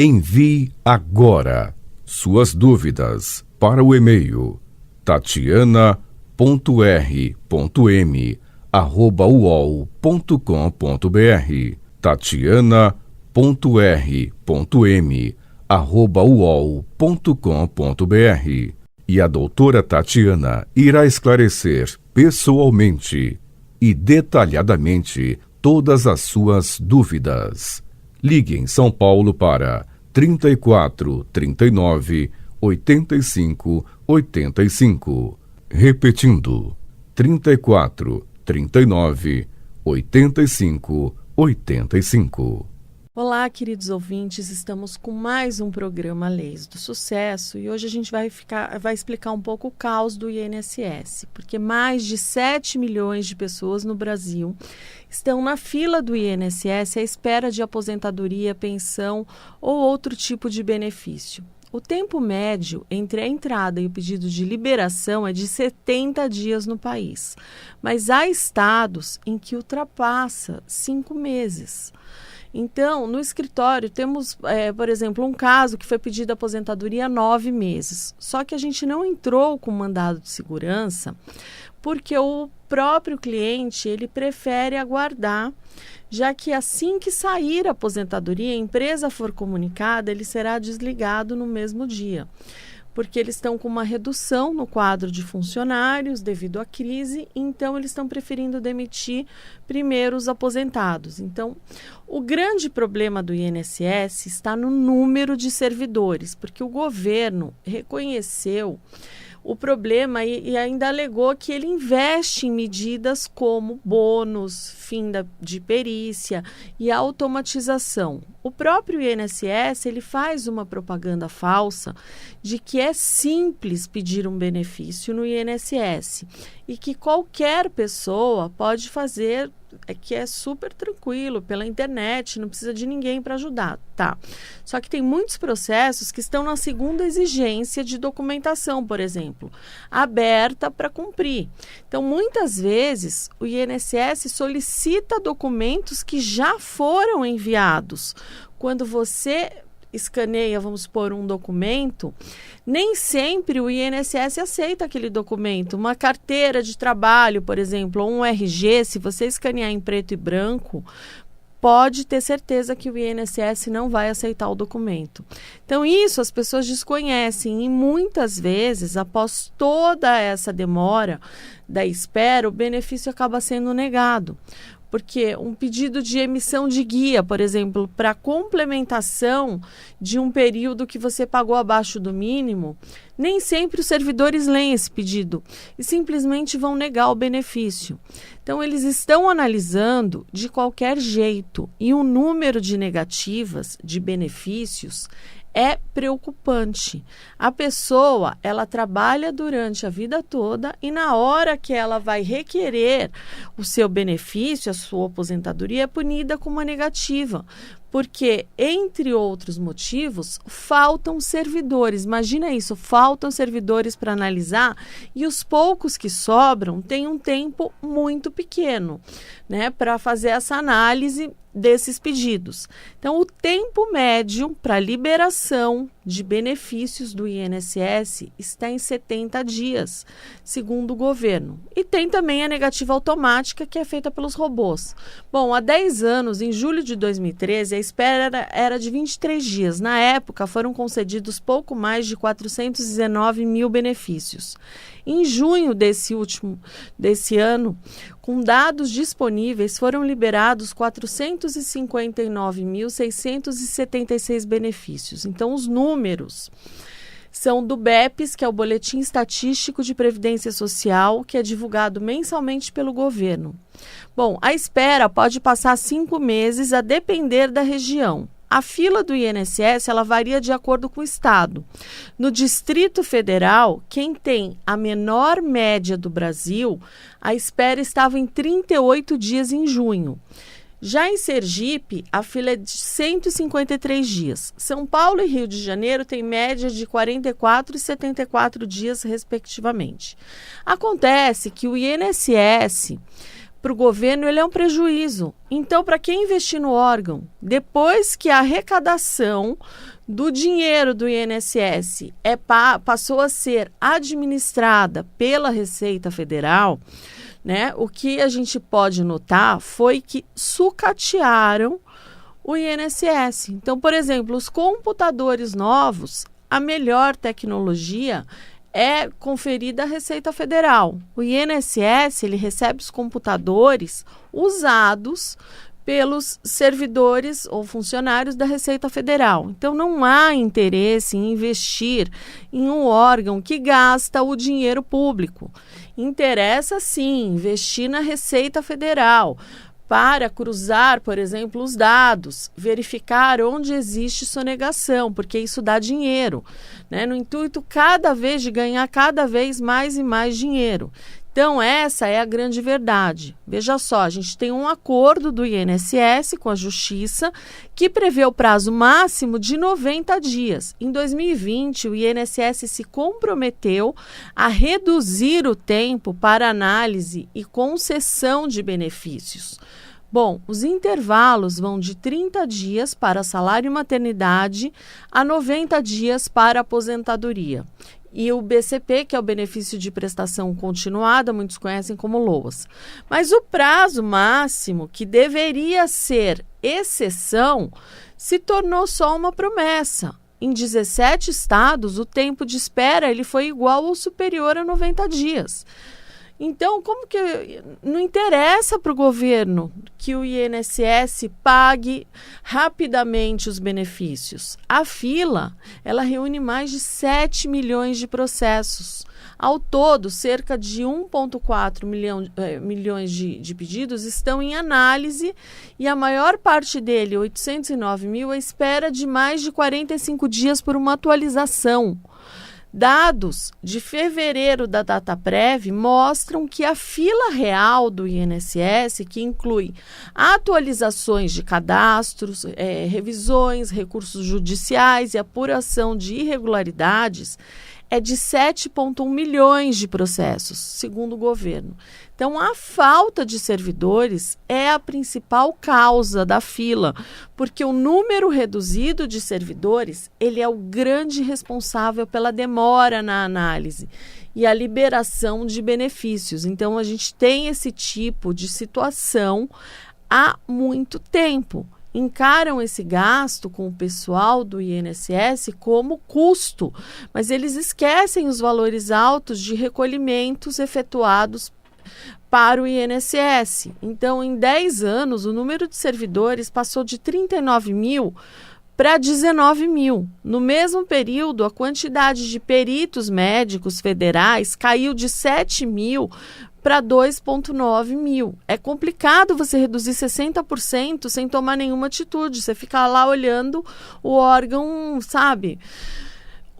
Envie agora suas dúvidas para o e-mail tatiana.r.m@uol.com.br tatiana.r.m@uol.com.br e a doutora Tatiana irá esclarecer pessoalmente e detalhadamente todas as suas dúvidas. Ligue em São Paulo para 34 39 85 85. Repetindo, 34 39 85 85. Olá, queridos ouvintes, estamos com mais um programa Leis do Sucesso e hoje a gente vai explicar um pouco o caos do INSS, porque mais de 7 milhões de pessoas no Brasil estão na fila do INSS à espera de aposentadoria, pensão ou outro tipo de benefício. O tempo médio entre a entrada e o pedido de liberação é de 70 dias no país, mas há estados em que ultrapassa 5 meses. Então, no escritório, temos, por exemplo, um caso que foi pedido aposentadoria há 9 meses. Só que a gente não entrou com mandado de segurança porque o próprio cliente ele prefere aguardar, já que assim que sair a aposentadoria, a empresa for comunicada, ele será desligado no mesmo dia, porque eles estão com uma redução no quadro de funcionários devido à crise, então eles estão preferindo demitir primeiro os aposentados. Então, o grande problema do INSS está no número de servidores, porque o governo reconheceu o problema e ainda alegou que ele investe em medidas como bônus, fim de perícia e automatização. O próprio INSS ele faz uma propaganda falsa de que é simples pedir um benefício no INSS e que qualquer pessoa pode fazer, que é super tranquilo, pela internet, não precisa de ninguém para ajudar, tá? Só que tem muitos processos que estão na segunda exigência de documentação, por exemplo, aberta para cumprir. Então, muitas vezes, o INSS solicita documentos que já foram enviados. Quando você escaneia, vamos supor, um documento, nem sempre o INSS aceita aquele documento. Uma carteira de trabalho, por exemplo, ou um RG, se você escanear em preto e branco, pode ter certeza que o INSS não vai aceitar o documento. Então, isso as pessoas desconhecem e muitas vezes, após toda essa demora da espera, o benefício acaba sendo negado. Porque um pedido de emissão de guia, por exemplo, para complementação de um período que você pagou abaixo do mínimo, nem sempre os servidores leem esse pedido e simplesmente vão negar o benefício. Então, eles estão analisando de qualquer jeito e o número de negativas de benefícios é preocupante. A pessoa, ela trabalha durante a vida toda e na hora que ela vai requerer o seu benefício, a sua aposentadoria, é punida com uma negativa. Porque, entre outros motivos, faltam servidores. Imagina isso, faltam servidores para analisar e os poucos que sobram têm um tempo muito pequeno, né, para fazer essa análise desses pedidos. Então, o tempo médio para liberação de benefícios do INSS está em 70 dias, segundo o governo. E tem também a negativa automática, que é feita pelos robôs. Bom, há 10 anos, em julho de 2013, a espera era de 23 dias. Na época, foram concedidos pouco mais de 419 mil benefícios. Em junho desse ano, com dados disponíveis, foram liberados 459.676 benefícios. Então, os números são do BEPS, que é o Boletim Estatístico de Previdência Social, que é divulgado mensalmente pelo governo. Bom, a espera pode passar 5 meses, a depender da região. A fila do INSS ela varia de acordo com o estado. No Distrito Federal, quem tem a menor média do Brasil, a espera estava em 38 dias em junho. Já em Sergipe, a fila é de 153 dias. São Paulo e Rio de Janeiro têm média de 44 e 74 dias, respectivamente. Acontece que o INSS para o governo, ele é um prejuízo. Então, para quem investir no órgão, depois que a arrecadação do dinheiro do INSS passou a ser administrada pela Receita Federal, né, o que a gente pode notar foi que sucatearam o INSS. Então, por exemplo, os computadores novos, a melhor tecnologia é conferida à Receita Federal. O INSS, ele recebe os computadores usados pelos servidores ou funcionários da Receita Federal. Então, não há interesse em investir em um órgão que gasta o dinheiro público. Interessa, sim, investir na Receita Federal para cruzar, por exemplo, os dados, verificar onde existe sonegação, porque isso dá dinheiro, né? No intuito cada vez de ganhar cada vez mais e mais dinheiro. Então, essa é a grande verdade. Veja só, a gente tem um acordo do INSS com a Justiça que prevê o prazo máximo de 90 dias. Em 2020, o INSS se comprometeu a reduzir o tempo para análise e concessão de benefícios. Bom, os intervalos vão de 30 dias para salário e maternidade a 90 dias para aposentadoria. E o BCP, que é o benefício de prestação continuada, muitos conhecem como LOAS. Mas o prazo máximo, que deveria ser exceção, se tornou só uma promessa. Em 17 estados, o tempo de espera ele foi igual ou superior a 90 dias. Então, como que não interessa para o governo que o INSS pague rapidamente os benefícios? A fila, ela reúne mais de 7 milhões de processos. Ao todo, cerca de 1,4 milhões de pedidos estão em análise e a maior parte dele, 809 mil, à espera de mais de 45 dias por uma atualização. Dados de fevereiro da Dataprev mostram que a fila real do INSS, que inclui atualizações de cadastros, revisões, recursos judiciais e apuração de irregularidades, é de 7,1 milhões de processos, segundo o governo. Então, a falta de servidores é a principal causa da fila, porque o número reduzido de servidores, ele é o grande responsável pela demora na análise e a liberação de benefícios. Então, a gente tem esse tipo de situação há muito tempo. Encaram esse gasto com o pessoal do INSS como custo, mas eles esquecem os valores altos de recolhimentos efetuados para o INSS. Então, em 10 anos, o número de servidores passou de 39 mil para 19 mil. No mesmo período, a quantidade de peritos médicos federais caiu de 7 mil para 2,9 mil. É complicado você reduzir 60% sem tomar nenhuma atitude. Você fica lá olhando o órgão, sabe?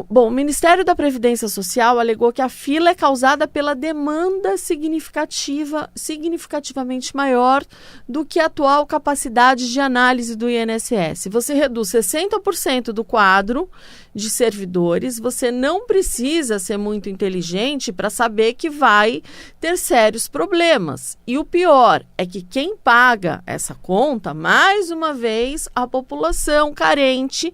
Bom, o Ministério da Previdência Social alegou que a fila é causada pela demanda significativamente maior do que a atual capacidade de análise do INSS. Você reduz 60% do quadro de servidores, você não precisa ser muito inteligente para saber que vai ter sérios problemas. E o pior é que quem paga essa conta, mais uma vez, a população carente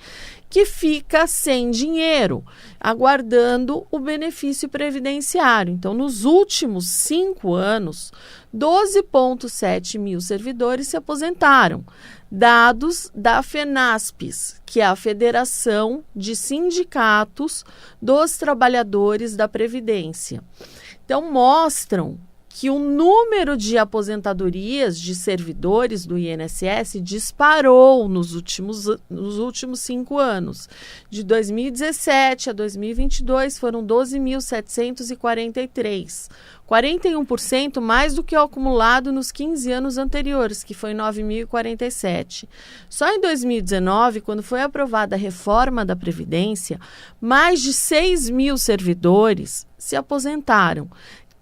que fica sem dinheiro, aguardando o benefício previdenciário. Então, nos últimos 5 anos, 12,7 mil servidores se aposentaram. Dados da FENASPES, que é a Federação de Sindicatos dos Trabalhadores da Previdência. Então, mostram que o número de aposentadorias de servidores do INSS disparou nos últimos 5 anos. De 2017 a 2022 foram 12.743, 41% mais do que o acumulado nos 15 anos anteriores, que foi 9.047. Só em 2019, quando foi aprovada a reforma da Previdência, mais de 6 mil servidores se aposentaram.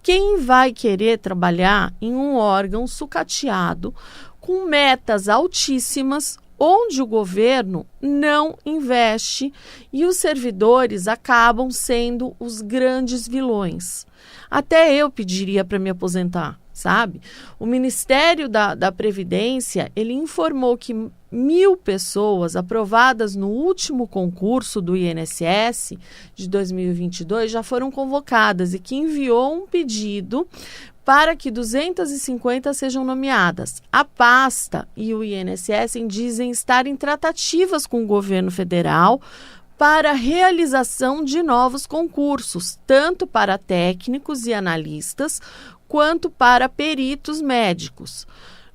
Quem vai querer trabalhar em um órgão sucateado com metas altíssimas, onde o governo não investe e os servidores acabam sendo os grandes vilões? Até eu pediria para me aposentar, sabe? O Ministério da Previdência, ele informou que 1.000 pessoas aprovadas no último concurso do INSS de 2022 já foram convocadas e que enviou um pedido para que 250 sejam nomeadas. A pasta e o INSS dizem estar em tratativas com o governo federal para a realização de novos concursos, tanto para técnicos e analistas, quanto para peritos médicos.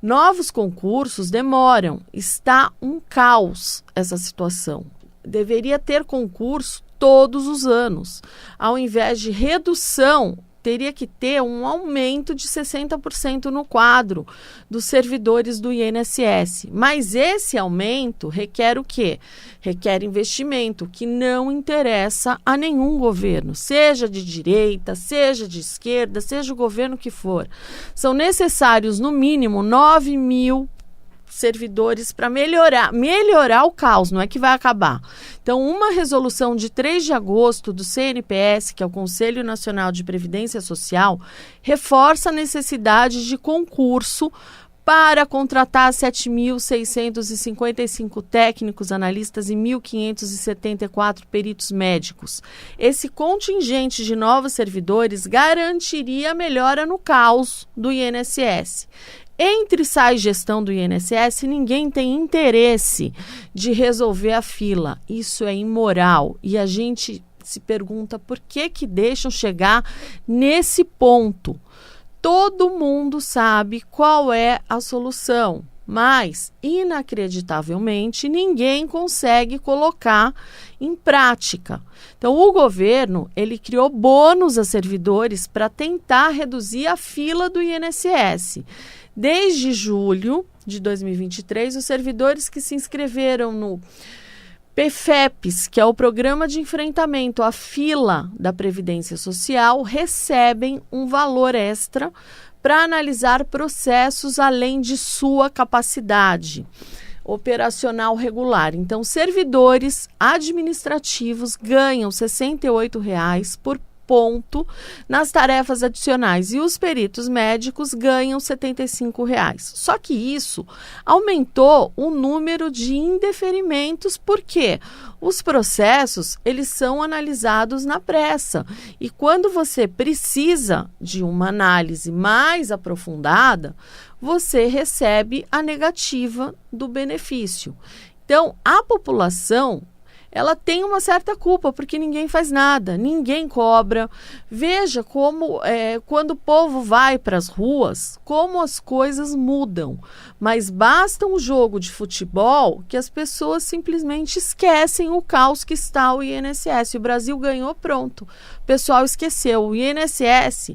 Novos concursos demoram, está um caos essa situação. Deveria ter concurso todos os anos. Ao invés de redução, teria que ter um aumento de 60% no quadro dos servidores do INSS. Mas esse aumento requer o quê? Requer investimento, que não interessa a nenhum governo, seja de direita, seja de esquerda, seja o governo que for. São necessários, no mínimo, 9.000 servidores para melhorar o caos, não é que vai acabar. Então, uma resolução de 3 de agosto do CNPS, que é o Conselho Nacional de Previdência Social, reforça a necessidade de concurso para contratar 7.655 técnicos, analistas e 1.574 peritos médicos. Esse contingente de novos servidores garantiria a melhora no caos do INSS. Entre sai gestão do INSS, ninguém tem interesse de resolver a fila. Isso é imoral. E a gente se pergunta por que deixam chegar nesse ponto. Todo mundo sabe qual é a solução, mas, inacreditavelmente, ninguém consegue colocar em prática. Então, o governo, ele criou bônus a servidores para tentar reduzir a fila do INSS. Desde julho de 2023, os servidores que se inscreveram no PFEPS, que é o Programa de Enfrentamento à Fila da Previdência Social, recebem um valor extra para analisar processos além de sua capacidade operacional regular. Então, servidores administrativos ganham R$ 68,00 por ponto nas tarefas adicionais e os peritos médicos ganham R$ 75,00. Só que isso aumentou o número de indeferimentos, porque os processos, eles são analisados na pressa, e quando você precisa de uma análise mais aprofundada, você recebe a negativa do benefício. Então, a população, ela tem uma certa culpa, porque ninguém faz nada, ninguém cobra. Veja como, quando o povo vai para as ruas, como as coisas mudam. Mas basta um jogo de futebol que as pessoas simplesmente esquecem o caos que está o INSS. O Brasil ganhou, pronto. O pessoal esqueceu. O INSS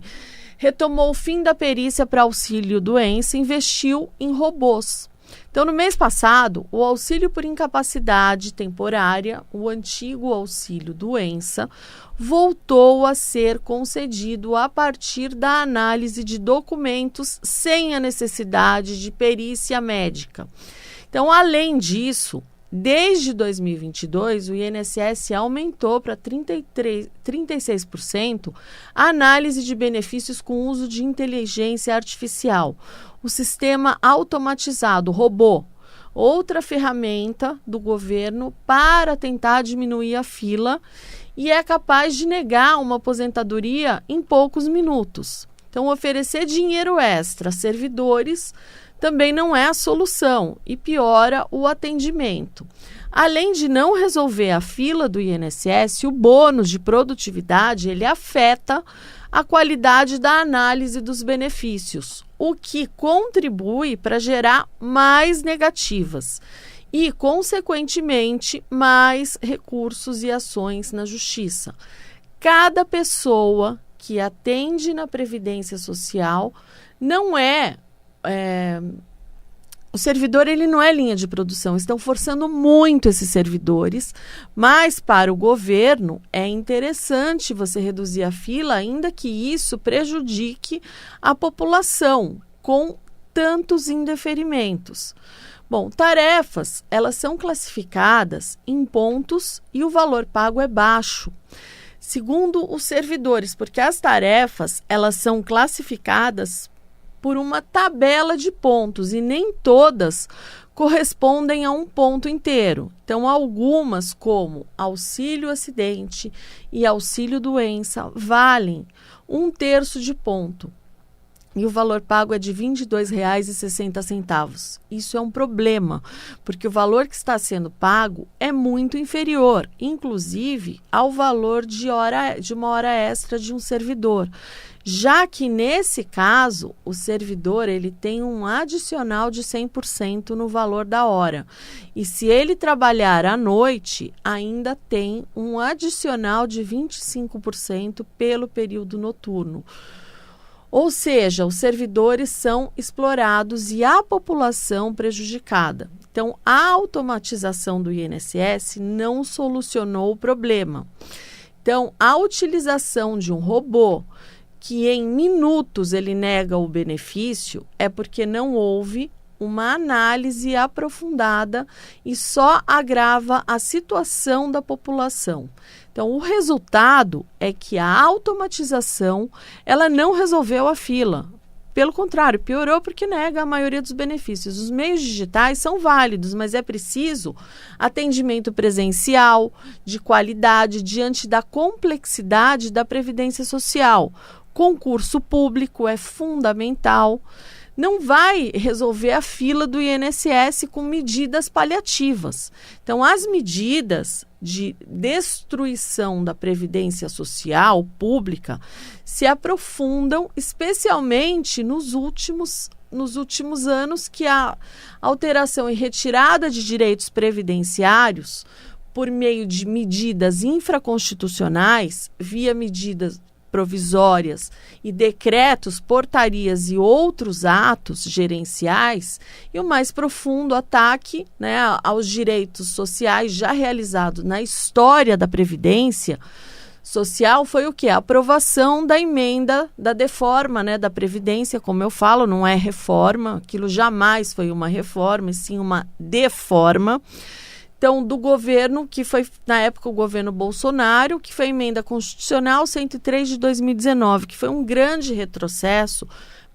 retomou o fim da perícia para auxílio-doença, investiu em robôs. Então, no mês passado, o auxílio por incapacidade temporária, o antigo auxílio-doença, voltou a ser concedido a partir da análise de documentos sem a necessidade de perícia médica. Então, além disso, desde 2022, o INSS aumentou para 36% a análise de benefícios com uso de inteligência artificial. O sistema automatizado, robô, outra ferramenta do governo para tentar diminuir a fila, e é capaz de negar uma aposentadoria em poucos minutos. Então, oferecer dinheiro extra a servidores também não é a solução e piora o atendimento. Além de não resolver a fila do INSS, o bônus de produtividade, ele afeta a qualidade da análise dos benefícios, o que contribui para gerar mais negativas e, consequentemente, mais recursos e ações na justiça. Cada pessoa que atende na Previdência Social não o servidor, ele não é linha de produção, estão forçando muito esses servidores, mas para o governo é interessante você reduzir a fila, ainda que isso prejudique a população com tantos indeferimentos. Bom, tarefas, elas são classificadas em pontos e o valor pago é baixo, segundo os servidores, porque as tarefas, elas são classificadas por uma tabela de pontos e nem todas correspondem a um ponto inteiro. Então, algumas, como auxílio acidente e auxílio doença, valem 1/3 de ponto. E o valor pago é de R$ 22,60. Isso é um problema, porque o valor que está sendo pago é muito inferior, inclusive ao valor de uma hora extra de um servidor. Já que, nesse caso, o servidor ele tem um adicional de 100% no valor da hora. E se ele trabalhar à noite, ainda tem um adicional de 25% pelo período noturno. Ou seja, os servidores são explorados e a população prejudicada. Então, a automatização do INSS não solucionou o problema. Então, a utilização de um robô que em minutos ele nega o benefício é porque não houve uma análise aprofundada e só agrava a situação da população. Então, o resultado é que a automatização ela não resolveu a fila. Pelo contrário, piorou porque nega a maioria dos benefícios. Os meios digitais são válidos, mas é preciso atendimento presencial, de qualidade, diante da complexidade da Previdência Social. Concurso público é fundamental. Não vai resolver a fila do INSS com medidas paliativas. Então, as medidas de destruição da Previdência Social pública se aprofundam, especialmente nos últimos anos, que a alteração e retirada de direitos previdenciários por meio de medidas infraconstitucionais, via medidas provisórias e decretos, portarias e outros atos gerenciais, e o mais profundo ataque, né, aos direitos sociais já realizados na história da Previdência Social foi o quê? A aprovação da emenda da deforma, né, da Previdência, como eu falo, não é reforma, aquilo jamais foi uma reforma, e sim uma deforma. Então, do governo, que foi, na época, o governo Bolsonaro, que foi a emenda constitucional 103 de 2019, que foi um grande retrocesso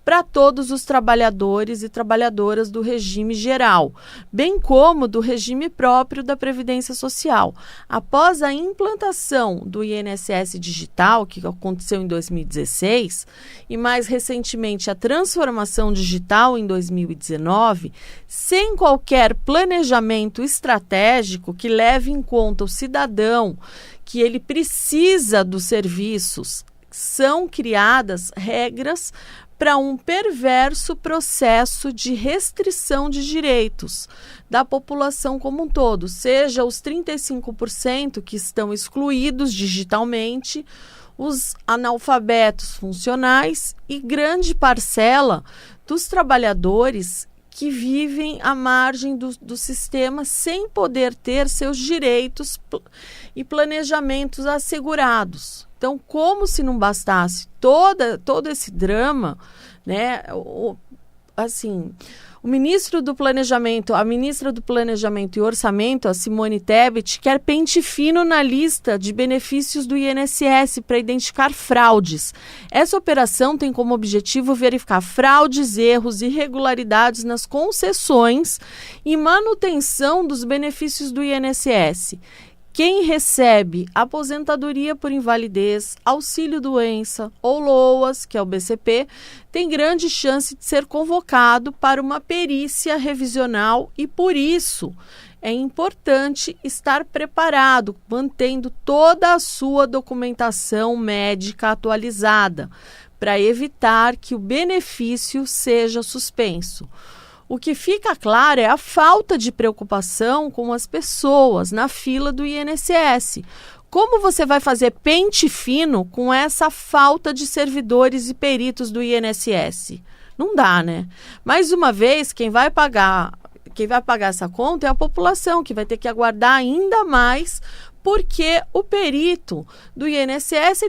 para todos os trabalhadores e trabalhadoras do regime geral, bem como do regime próprio da Previdência Social. Após a implantação do INSS digital, que aconteceu em 2016, e mais recentemente a transformação digital em 2019, sem qualquer planejamento estratégico que leve em conta o cidadão, que ele precisa dos serviços, são criadas regras para um perverso processo de restrição de direitos da população como um todo, seja os 35% que estão excluídos digitalmente, os analfabetos funcionais e grande parcela dos trabalhadores que vivem à margem do sistema sem poder ter seus direitos e planejamentos assegurados. Então, como se não bastasse todo esse drama, né? O ministro do Planejamento, a ministra do Planejamento e Orçamento, a Simone Tebet, quer pente fino na lista de benefícios do INSS para identificar fraudes. Essa operação tem como objetivo verificar fraudes, erros e irregularidades nas concessões e manutenção dos benefícios do INSS. Quem recebe aposentadoria por invalidez, auxílio-doença ou LOAS, que é o BCP, tem grande chance de ser convocado para uma perícia revisional e, por isso, é importante estar preparado, mantendo toda a sua documentação médica atualizada, para evitar que o benefício seja suspenso. O que fica claro é a falta de preocupação com as pessoas na fila do INSS. Como você vai fazer pente fino com essa falta de servidores e peritos do INSS? Não dá, né? Mais uma vez, quem vai pagar essa conta é a população, que vai ter que aguardar ainda mais, porque o perito do INSS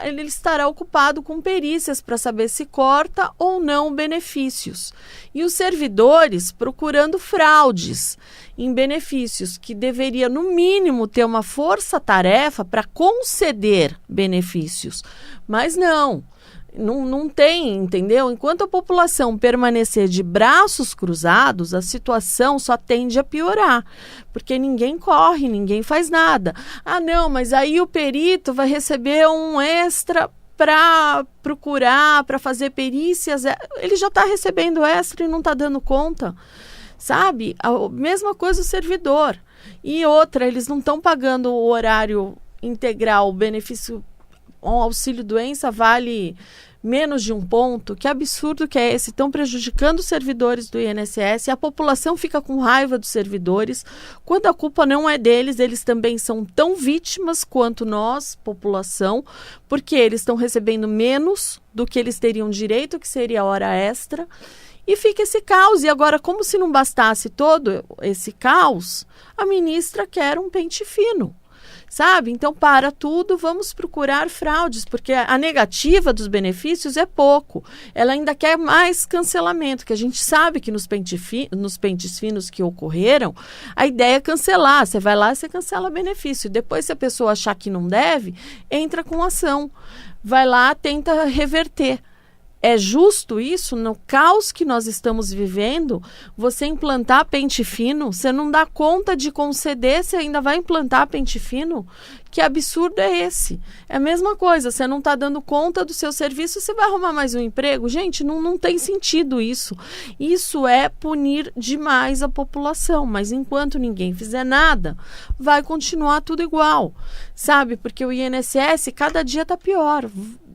ele estará ocupado com perícias para saber se corta ou não benefícios. E os servidores procurando fraudes em benefícios, que deveria, no mínimo, ter uma força-tarefa para conceder benefícios. Mas não. Não tem, entendeu? Enquanto a população permanecer de braços cruzados, a situação só tende a piorar, porque ninguém corre, ninguém faz nada. Ah, não, mas aí o perito vai receber um extra para procurar, para fazer perícias. Ele já está recebendo extra e não está dando conta, sabe? A mesma coisa o servidor. E outra, eles não estão pagando o horário integral, o benefício, o auxílio-doença vale menos de 1 ponto. Que absurdo que é esse? Estão prejudicando os servidores do INSS, a população fica com raiva dos servidores, quando a culpa não é deles, eles também são tão vítimas quanto nós, população, porque eles estão recebendo menos do que eles teriam direito, que seria a hora extra, e fica esse caos. E agora, como se não bastasse todo esse caos, a ministra quer um pente fino. Sabe? Então, para tudo, vamos procurar fraudes, porque a negativa dos benefícios é pouco. Ela ainda quer mais cancelamento, que a gente sabe que nos pentes finos que ocorreram, a ideia é cancelar. Você vai lá e você cancela benefício. Depois, se a pessoa achar que não deve, entra com ação. Vai lá, tenta reverter. É justo isso? No caos que nós estamos vivendo, você implantar pente fino, você não dá conta de conceder, você ainda vai implantar pente fino? Que absurdo é esse? É a mesma coisa, você não está dando conta do seu serviço, você vai arrumar mais um emprego? Gente, não tem sentido isso. Isso é punir demais a população, mas enquanto ninguém fizer nada, vai continuar tudo igual, sabe? Porque o INSS cada dia está pior.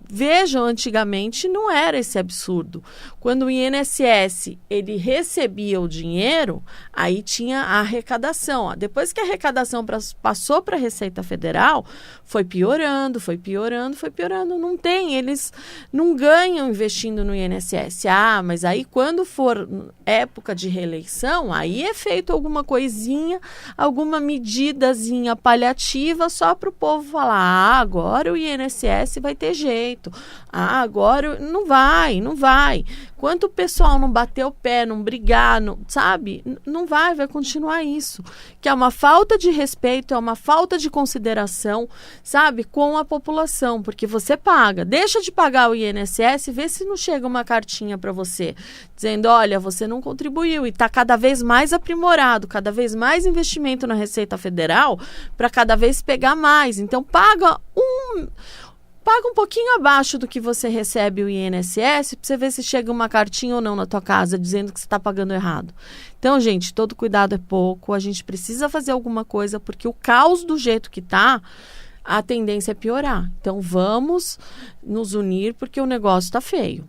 Vejam, antigamente não era esse absurdo. Quando o INSS ele recebia o dinheiro, aí tinha a arrecadação. Depois que a arrecadação passou para a Receita Federal, foi piorando, foi piorando, foi piorando. Não tem, eles não ganham investindo no INSS. Ah, mas aí quando for época de reeleição, aí é feito alguma coisinha, alguma medidazinha paliativa só para o povo falar, ah, agora o INSS vai ter jeito. Ah, agora não vai. Enquanto o pessoal não bater o pé, não brigar, sabe? Não vai continuar isso. Que é uma falta de respeito, é uma falta de consideração, sabe? Com a população, porque você paga. Deixa de pagar o INSS, vê se não chega uma cartinha para você, dizendo, olha, você não contribuiu e está cada vez mais aprimorado, cada vez mais investimento na Receita Federal para cada vez pegar mais. Então, paga um pouquinho abaixo do que você recebe o INSS para você ver se chega uma cartinha ou não na tua casa dizendo que você está pagando errado. Então, gente, todo cuidado é pouco. A gente precisa fazer alguma coisa porque o caos do jeito que está, a tendência é piorar. Então, vamos nos unir porque o negócio está feio.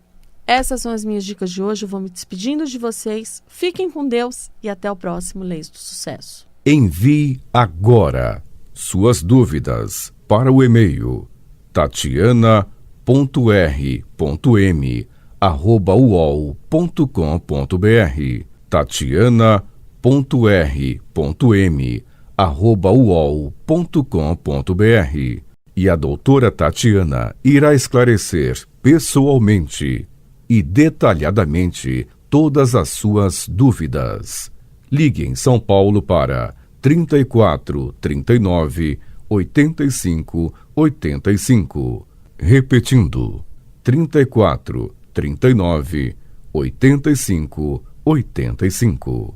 Essas são as minhas dicas de hoje. Eu vou me despedindo de vocês. Fiquem com Deus e até o próximo Leis do Sucesso. Envie agora suas dúvidas para o e-mail tatiana.r.m@uol.com.br tatiana.r.m@uol.com.br E a doutora Tatiana irá esclarecer pessoalmente e detalhadamente todas as suas dúvidas. Ligue em São Paulo para 34 39 85 85. Repetindo, 34 39 85 85.